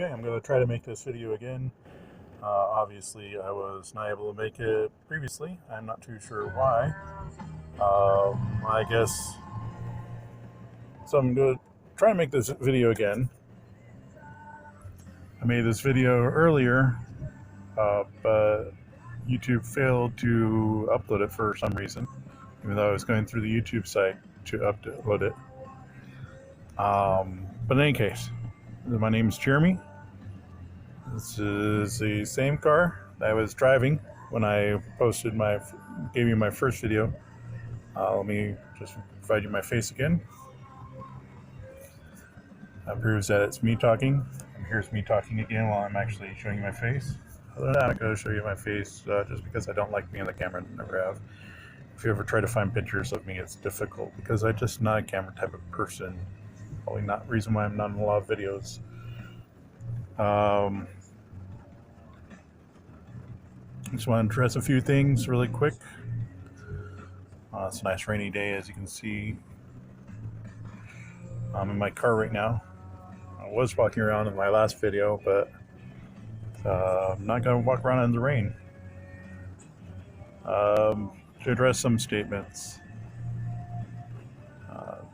Okay, I'm going to try to make this video again. Obviously, I was not able to make it previously. I'm not too sure why. I guess. So I'm going to try to make this video again. I made this video earlier, but YouTube failed to upload it for some reason, even though I was going through the YouTube site to upload it. But in any case, my name is Jeremy. This is the same car that I was driving when I gave you my first video. Let me just provide you my face again. That proves that it's me talking. And here's me talking again while I'm actually showing you my face. Other than that, I'm going to show you my face just because I don't like being on the camera and never have. If you ever try to find pictures of me, it's difficult because I'm just not a camera type of person. Probably not reason why I'm not in a lot of videos. Just want to address a few things really quick. It's a nice rainy day, as you can see. I'm in my car right now. I was walking around in my last video, but I'm not going to walk around in the rain. To address some statements,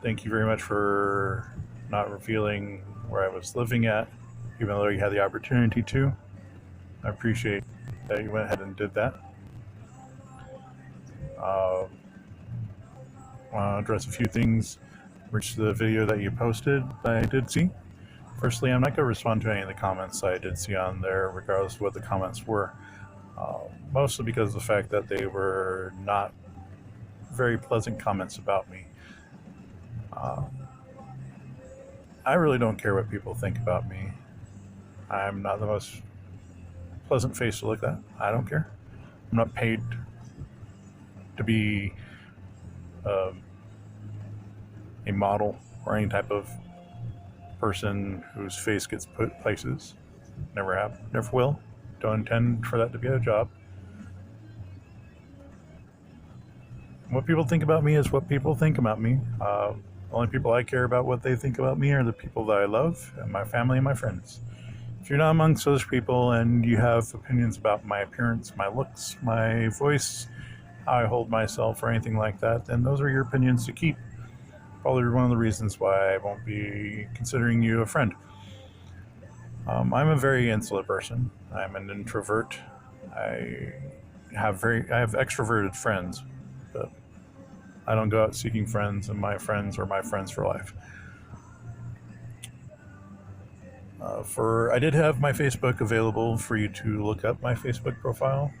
thank you very much for not revealing where I was living at, even though you had the opportunity to. I appreciate that you went ahead and did that. I want to address a few things which the video that you posted that I did see. Firstly, I'm not going to respond to any of the comments I did see on there, regardless of what the comments were. Mostly because of the fact that they were not very pleasant comments about me. I really don't care what people think about me. I'm not the most pleasant face to look at. I don't care. I'm not paid to be a model or any type of person whose face gets put places. Never have, never will. Don't intend for that to be a job. What people think about me is what people think about me. The only people I care about what they think about me are the people that I love, and my family and my friends. If you're not amongst those people and you have opinions about my appearance, my looks, my voice, how I hold myself, or anything like that, then those are your opinions to keep. Probably one of the reasons why I won't be considering you a friend. I'm a very insular person. I'm an introvert. I have extroverted friends, but I don't go out seeking friends, and my friends are my friends for life. I did have my Facebook available for you to look up my Facebook profile.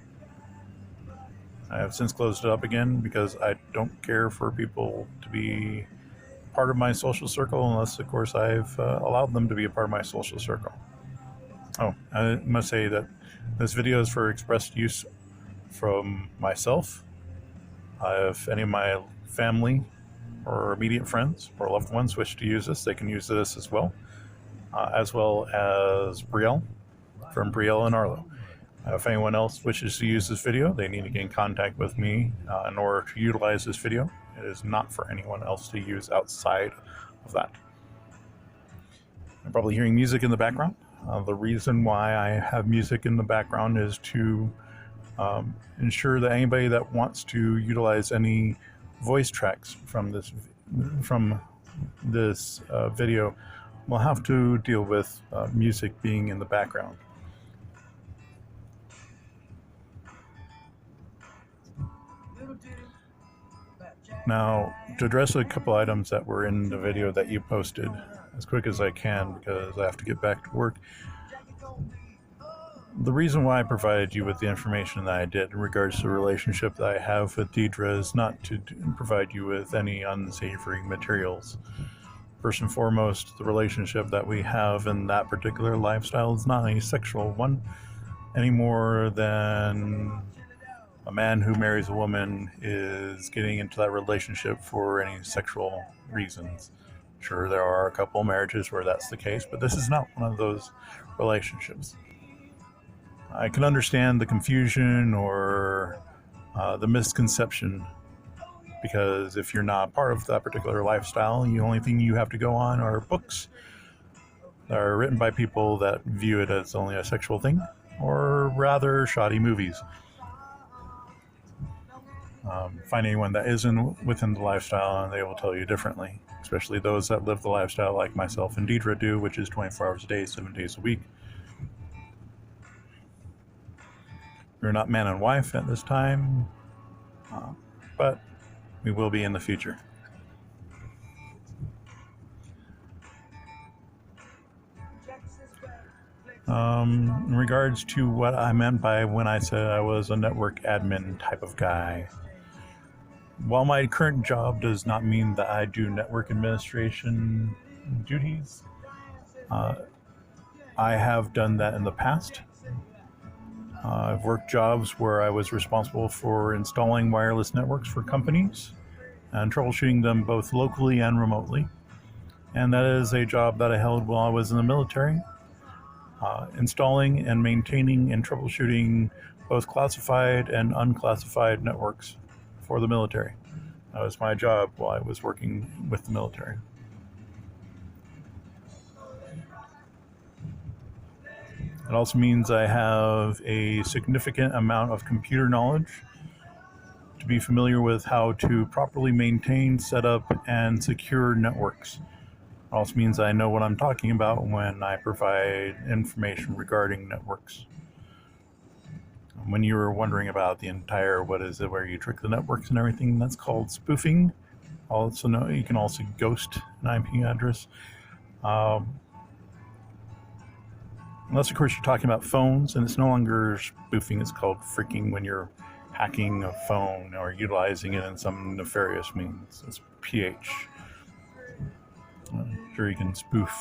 I have since closed it up again because I don't care for people to be part of my social circle unless, of course, I've allowed them to be a part of my social circle. Oh, I must say that this video is for expressed use from myself. If any of my family or immediate friends or loved ones wish to use this, they can use this as well as Brielle from Brielle and Arlo. If anyone else wishes to use this video, they need to get in contact with me in order to utilize this video. It is not for anyone else to use outside of that. I'm probably hearing music in the background. The reason why I have music in the background is to ensure that anybody that wants to utilize any voice tracks from this video will have to deal with music being in the background. Now, to address a couple items that were in the video that you posted as quick as I can because I have to get back to work. The reason why I provided you with the information that I did in regards to the relationship that I have with Deidre is not to provide you with any unsavory materials. First and foremost, the relationship that we have in that particular lifestyle is not a sexual one any more than a man who marries a woman is getting into that relationship for any sexual reasons. Sure, there are a couple marriages where that's the case, but this is not one of those relationships. I can understand the confusion or the misconception, because if you're not part of that particular lifestyle, the only thing you have to go on are books that are written by people that view it as only a sexual thing, or rather shoddy movies. Find anyone that isn't within the lifestyle and they will tell you differently, especially those that live the lifestyle like myself and Deidre do, which is 24 hours a day, 7 days a week. We're not man and wife at this time, but we will be in the future. In regards to what I meant by when I said I was a network admin type of guy, while my current job does not mean that I do network administration duties, I have done that in the past. I've worked jobs where I was responsible for installing wireless networks for companies and troubleshooting them both locally and remotely. And that is a job that I held while I was in the military, installing and maintaining and troubleshooting both classified and unclassified networks for the military. That was my job while I was working with the military. It also means I have a significant amount of computer knowledge to be familiar with how to properly maintain, set up, and secure networks. It also means I know what I'm talking about when I provide information regarding networks. When you were wondering about the entire, what is it, where you trick the networks and everything, that's called spoofing. Also, you can also ghost an IP address. Unless, of course, you're talking about phones, and it's no longer spoofing, it's called freaking when you're hacking a phone or utilizing it in some nefarious means. It's PH. Sure, you can spoof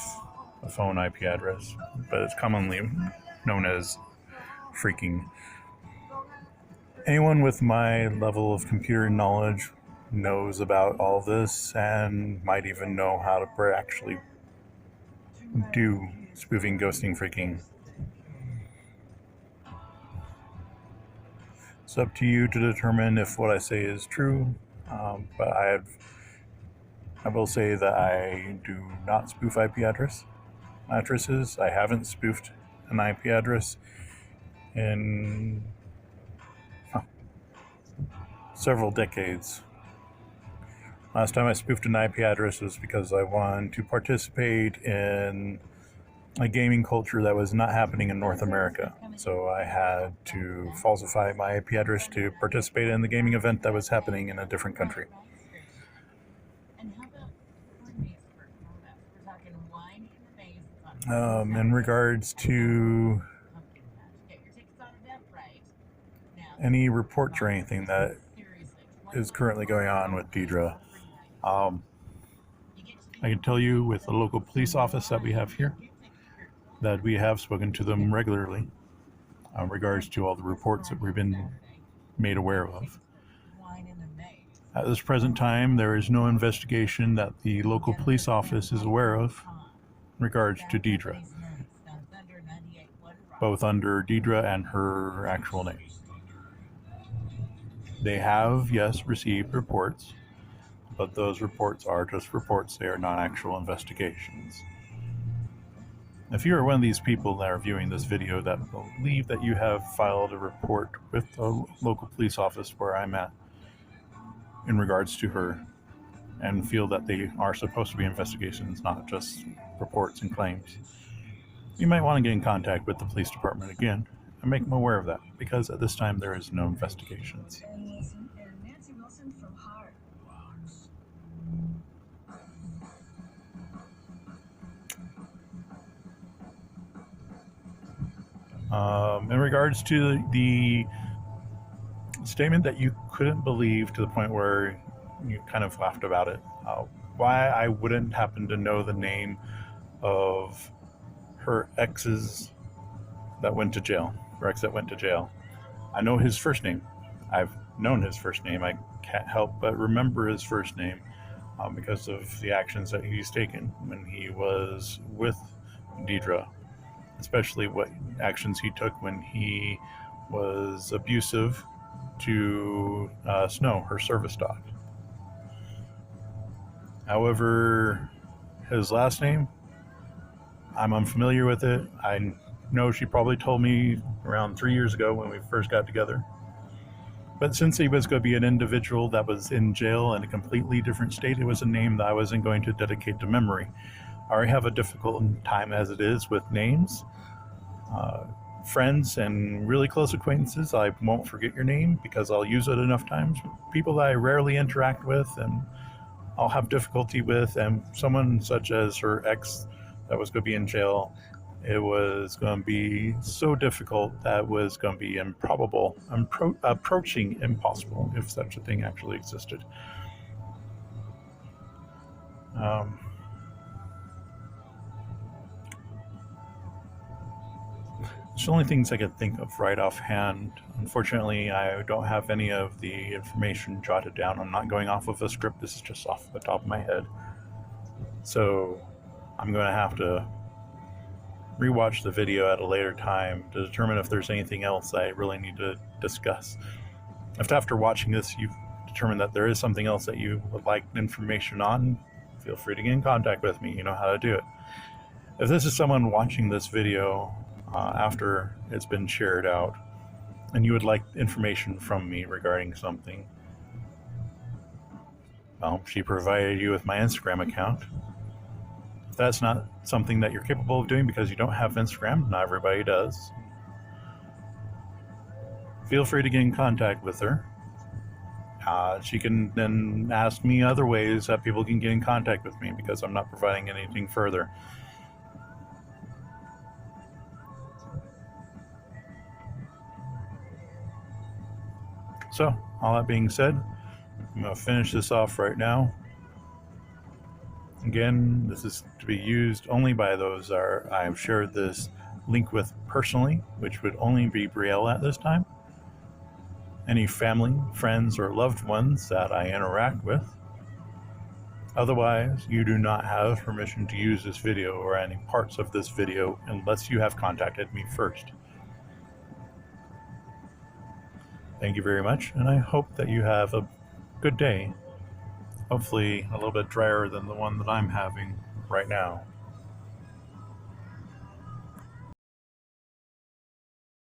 a phone IP address, but it's commonly known as freaking. Anyone with my level of computer knowledge knows about all this and might even know how to actually do spoofing, ghosting, freaking. It's up to you to determine if what I say is true, but I will say that I do not spoof IP addresses. I haven't spoofed an IP address in several decades. Last time I spoofed an IP address was because I wanted to participate in a gaming culture that was not happening in North America. So I had to falsify my IP address to participate in the gaming event that was happening in a different country. In regards to any reports or anything that is currently going on with Deidre, I can tell you with the local police office that we have here that we have spoken to them regularly in regards to all the reports that we've been made aware of. At this present time, there is no investigation that the local police office is aware of in regards to Deidre, both under Deidre and her actual name. They have, yes, received reports, but those reports are just reports. They are not actual investigations. If you are one of these people that are viewing this video that believe that you have filed a report with the local police office where I'm at in regards to her and feel that they are supposed to be investigations, not just reports and claims, you might want to get in contact with the police department again and make them aware of that, because at this time there is no investigations. In regards to the statement that you couldn't believe to the point where you kind of laughed about it, why I wouldn't happen to know the name of her exes that went to jail, or ex that went to jail. I know his first name. I've known his first name. I can't help but remember his first name because of the actions that he's taken when he was with Deidre, especially what actions he took when he was abusive to Snow, her service dog. However, his last name, I'm unfamiliar with it. I know she probably told me around 3 years ago when we first got together. But since he was going to be an individual that was in jail in a completely different state, it was a name that I wasn't going to dedicate to memory. I already have a difficult time as it is with names. Friends and really close acquaintances, I won't forget your name because I'll use it enough times. People that I rarely interact with and I'll have difficulty with, and someone such as her ex that was going to be in jail, it was going to be so difficult that was going to be improbable, approaching impossible, if such a thing actually existed. It's the only things I could think of right offhand. Unfortunately, I don't have any of the information jotted down. I'm not going off of a script. This is just off the top of my head. So I'm going to have to rewatch the video at a later time to determine if there's anything else I really need to discuss. If after watching this you've determined that there is something else that you would like information on, feel free to get in contact with me. You know how to do it. If this is someone watching this video after it's been shared out and you would like information from me regarding something, well, she provided you with my Instagram account. If that's not something that you're capable of doing because you don't have Instagram, not everybody does, feel free to get in contact with her. She can then ask me other ways that people can get in contact with me because I'm not providing anything further. So, all that being said, I'm going to finish this off right now. Again, this is to be used only by those I have shared this link with personally, which would only be Brielle at this time. Any family, friends, or loved ones that I interact with. Otherwise, you do not have permission to use this video or any parts of this video unless you have contacted me first. Thank you very much, and I hope that you have a good day. Hopefully a little bit drier than the one that I'm having right now.